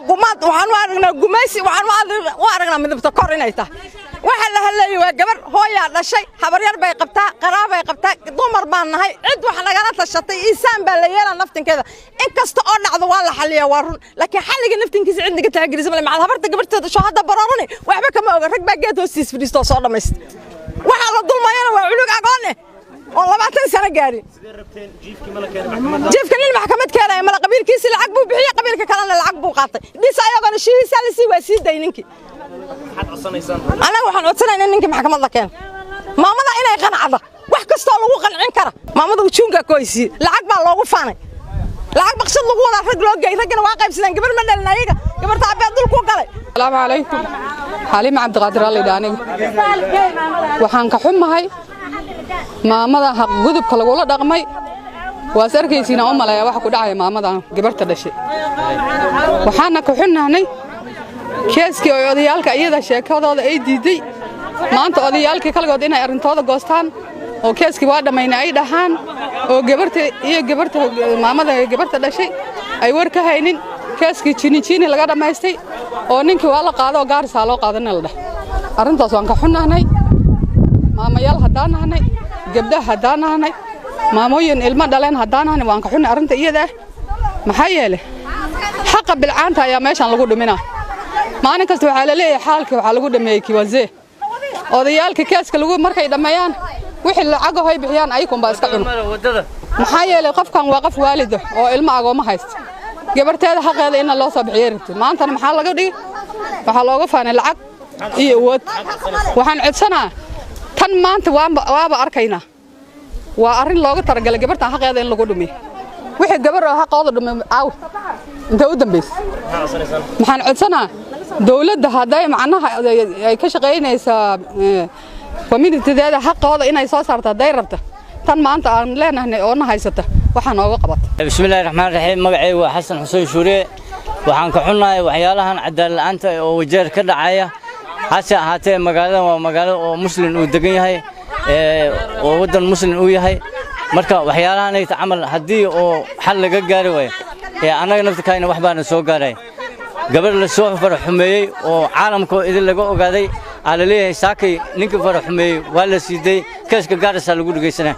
قمات وحنا قميسي وحنا من بتكررينيتا waxa la hadlayo waa gabar hooya dhashay habaryar bay qabtaa qaraab bay qabtaa dumar baan nahay cid wax laga tashatay isaan baa la yeelaa naftinkeeda in kasta oo dhacdo waa la xaliyaa waa run laakiin xalliga naftinkiisa cid naga taageerisa ma laha habarta gabarteeda soo hadda bararani waxba kama oga rag baa geed hoostiis fadhiisto soo dhameeyst waxa la dulmayana waa culug aqoon oo 20 sano gaari jiifka nin maxkamad keenay mala qabiilkiisa lacag buu bixiyo qabiilka kalena lacag buu qaatay dhis ayagana shiisa la sii waa sii dayninki أنا وحنا وصلنا إن إنك محكمة الله كان ما مضى إلى قناعة wax kasta lagu qancin kara maamadu juunka koysi lacag baa loogu faanay lacag baqshad lagu wada rag loo geeyay ragana waa qaybsadeen gabar ma dhalin ayaga gabarta abeed dul ku galay السلام عليكم حليم عبد القادر الله يداني waxaan ka xumahay maamada xaq gudubka lagu la dhaqmay waa sarkaysiina oo malaya wax ku dhacay maamada gabarta dhashay waxaana ka xunaanay keeskii oo odayaalka iyada sheekadooda ay diiday maanta odayaalkii kaligood inay arintooda goostaan oo keeskii waa dhameynay ay dhahaan oo gabarta maamada gabarta dhashay ay war ka haynin keeskii jini laga dhameystay oo ninkii waa la qaado gaarisa loo qaadanay la dhahay arintaas waan ka xunaanay maamayaal hadaanaanay gabdhaha hadaanaanay maamooyin ilmo dhaleen hadaanaanay waan ka xunay arinta iyada maxay yeelay xaq bilcaanta ayaa meeshan lagu dhuminaa maalin kasta waxa la leeyahay xaalka waxa lagu dhameeyay kiwaze odayaalka keeska lagu markay dhameeyaan wixii lacag ah ay bixiyaan ay kun baa iska cun maxaa yeelay qofkan waa qof waalid oo ilmo agooma haysto gabarteeda xaqeeda in loo soo bixiyo rabtay maanta maxaa laga dhigay waxa looga faanay lacag iyo wad waxaan codsanaa tan maanta waaba arkaynaa waa arin looga talagalay gabartan xaqeeda in lagu dhumiyo wixii gabar ah xaqooda dhumay aaw inta u dambeysay maxaan codsanaa dawladda haday macnaha ay ka shaqeynaysa community-deeda xaqooda inay soo saarto day rabta tan maanta aan leenahay oo na haysata waxa nooga qabata bismillaahir rahmaanir rahiim magacay waa xasan xuseen shuure waxaan ka xunahay waxyaalahan cadaalad la'aanta oo wajeer ka dhacaya hase ahaatee magaalada waa magaalo oo muslim uu degan yahay oo wadan muslim uu yahay marka waxyaalahan ay tacamal hadii oo xal laga gaari way anaga naftikayna wax baan soo gaaray gabar la soo faraxumeeyay oo caalamka idin laga ogaaday ala leeyahay saakay ninka faraxumeeyay waa la siiday keeska gaarisa lagu dhageysanaa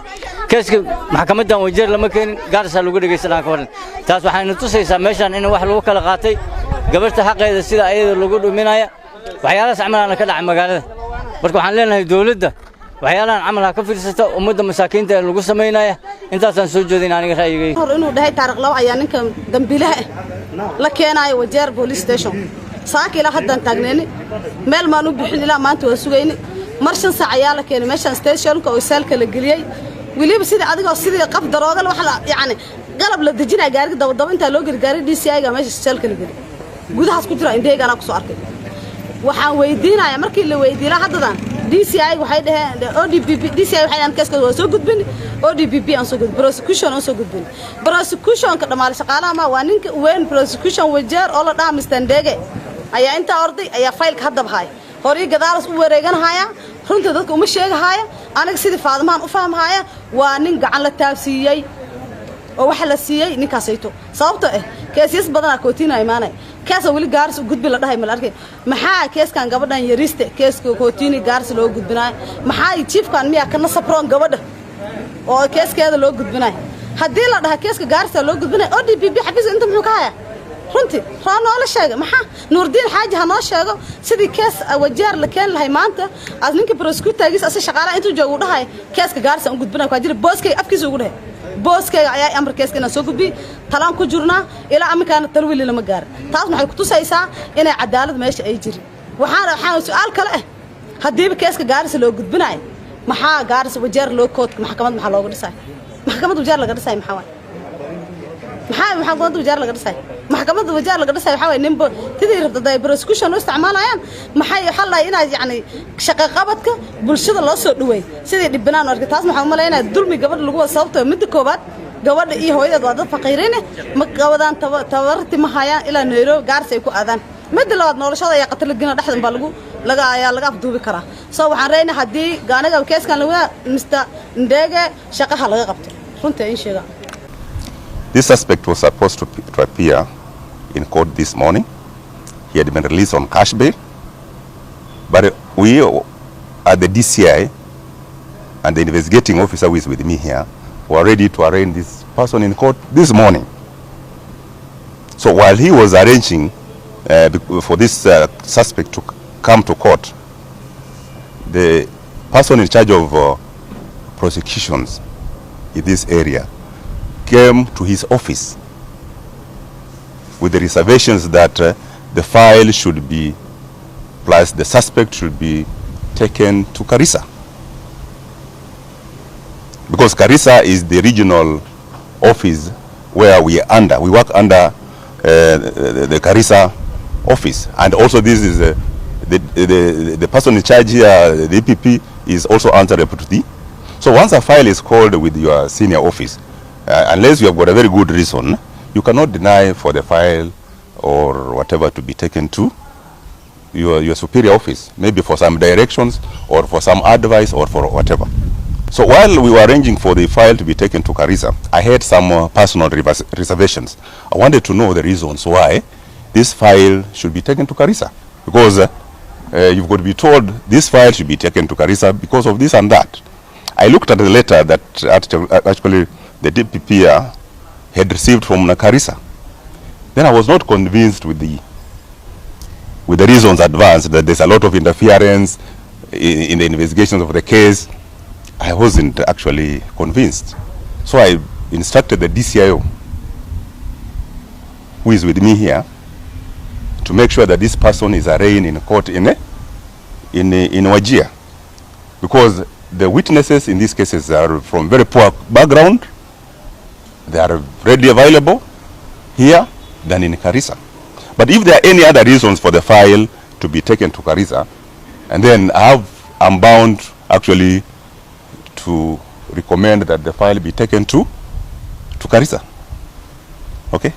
keeska maxkamadan wajeer lama keenin gaarisa lagu dhageysanaa ka waran taas waxayna tusaysaa meeshan in wax lagu kala qaatay gabarta xaqeeda sida ayada lagu dhuminaya waxyaalahaas camalana ka dhacay magaalada marka waxaan leenahay dawladda waxyaalahan camal ka fiirsata ummadda masaakiinta lagu sameeynaya intaasaan soo jeedin aniga raayigay hor inuu dhahay taariikh laba ayaa ninka dambiilaha la keenayo wajeer police station saakila haddan taagneeni meel maan u bixin ilaa maanta waa sugayni marshan saac ayaa la keenay meeshan stationka oo saalka la galiyay waliba sida adigoo sidii qaf darooga wax la yaani qalab la dejinay gaariga daba inta loo gargaaray DCI-ga meesha saalka la galiyay gudahaas ku jira indheegana ku soo arkay waxaan weydiinayaa markii la weydiilaa haddan DCI waxay dhaheen ODPP DCI waxay aan keeska soo gudbin ODPP aan soo gudbin prosecution aan soo gudbin prosecution ka dhamaal shaqaalaha ma waa ninka weyn prosecution wajeer oo la dhaamistan deege ayaa inta orday ayaa faylka hadda bahay horii gadaalas u wareeganahaya runta dadka uma sheegahaya aniga sidii faadmaan u fahmahaya waa nin gacan la taabsiiyay oo waxa la siiyay ninkaasayto sababtoo ah keesas badan kootina iimaanay kaas wali gaaris u gudbi la dhahay mal arkay maxaa keeskan gabadhan yariste keeska kootini gaaris loo gudbinaay maxaa chiefkan miya kana sabroon gabadha oo keeskeeda loo gudbinaay hadii la dhahay keeska gaaris loo gudbinaay ODPP xafiis inta muxuu ka haya runtii raano la sheegay maxaa nuurdiin xaaji ha noo sheego sidii kees wajeer la keen lahay maanta as ninka prosecutor-giisa as shaqaalaha intuu joogo dhahay keeska gaaris aan gudbinaay ka jira booskay afkiisa ugu dhahay booskayga ayaa amar keeskana soo gudbi talaan ku jirnaa ilaa amkaan talwiil lama gaar taas waxay ku tusaysaa inay cadaalad meesha ay jirin waxaan su'aal kale ah hadii keeska gaaris loo gudbinaay maxaa gaaris wajeer loo koodka maxkamad maxaa looga dhisay maxkamad wajeer laga dhisay maxaa maxkamad wajeer laga dhisay maxkamad wajeer laga dhisay waxa way nimbo tidii rabtay prosecution oo isticmaalayaan maxay xalay inay yaani shaqo qabadka bulshada loo soo dhaweey sidii dhibnaan arka taas maxaa u maleynaa dulmi gabadh lagu sababto mid koobaad gabadha iyo hooyada waa dad faqiireen ma qawadaan tabarti ma hayaan ilaa Nairobi gaaris ay ku aadaan mid labaad noloshada ay qatar lagina dhaxdan baa laga afduubi karaa soo waxaan reeyna hadii gaanaga keeskan lagu Mr. Ndege shaqaha laga qabto runtii in sheega This suspect was supposed to appear in court this morning he had been released on cash bail. But we, at the DCI, and the investigating officer who is with me here, were ready to arraign this person in court this morning. So while he was arranging for this suspect to come to court, the person in charge of prosecutions in this area came to his office with the reservations that the file should be, plus the suspect should be taken to Garissa. Because Garissa is the regional office where we work under the Garissa office. And also this is the person in charge here, the EPP, is also answerable to the. So once a file is called with your senior office, unless you have got a very good reason, you cannot deny for the file or whatever to be taken to your superior office, maybe for some directions or for some advice or for whatever. So while we were arranging for the file to be taken to Garissa, I had some personal reservations. I wanted to know the reasons why this file should be taken to Garissa. Because you've got to be told this file should be taken to Garissa because of this and that. I looked at the letter that actually the DPP had received from Garissa. Then I was not convinced with the reasons advanced, that there's a lot of interference in the investigations of the case. I wasn't actually convinced. So I instructed the DCIO, who is with me here, to make sure that this person is arraigned in court in Wajir. Because the witnesses in these cases are from very poor background. They are readily available here than in Garissa. But if there are any other reasons for the file to be taken to Garissa, and then I'm bound actually to recommend that the file be taken to Garissa. Okay?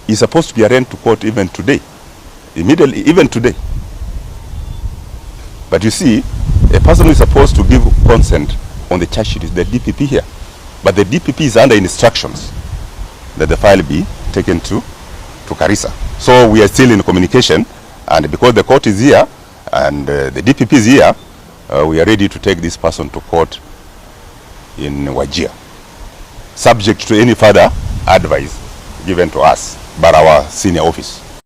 He's supposed to be arraigned to court even today. Immediately, even today. But you see, a person who is supposed to give consent on the charge sheet is the DPP here. But the DPP is under instructions that the file be taken to Garissa. So we are still in communication, and because the court is here and the DPP is here, we are ready to take this person to court in Wajir, subject to any further advice given to us by our senior office.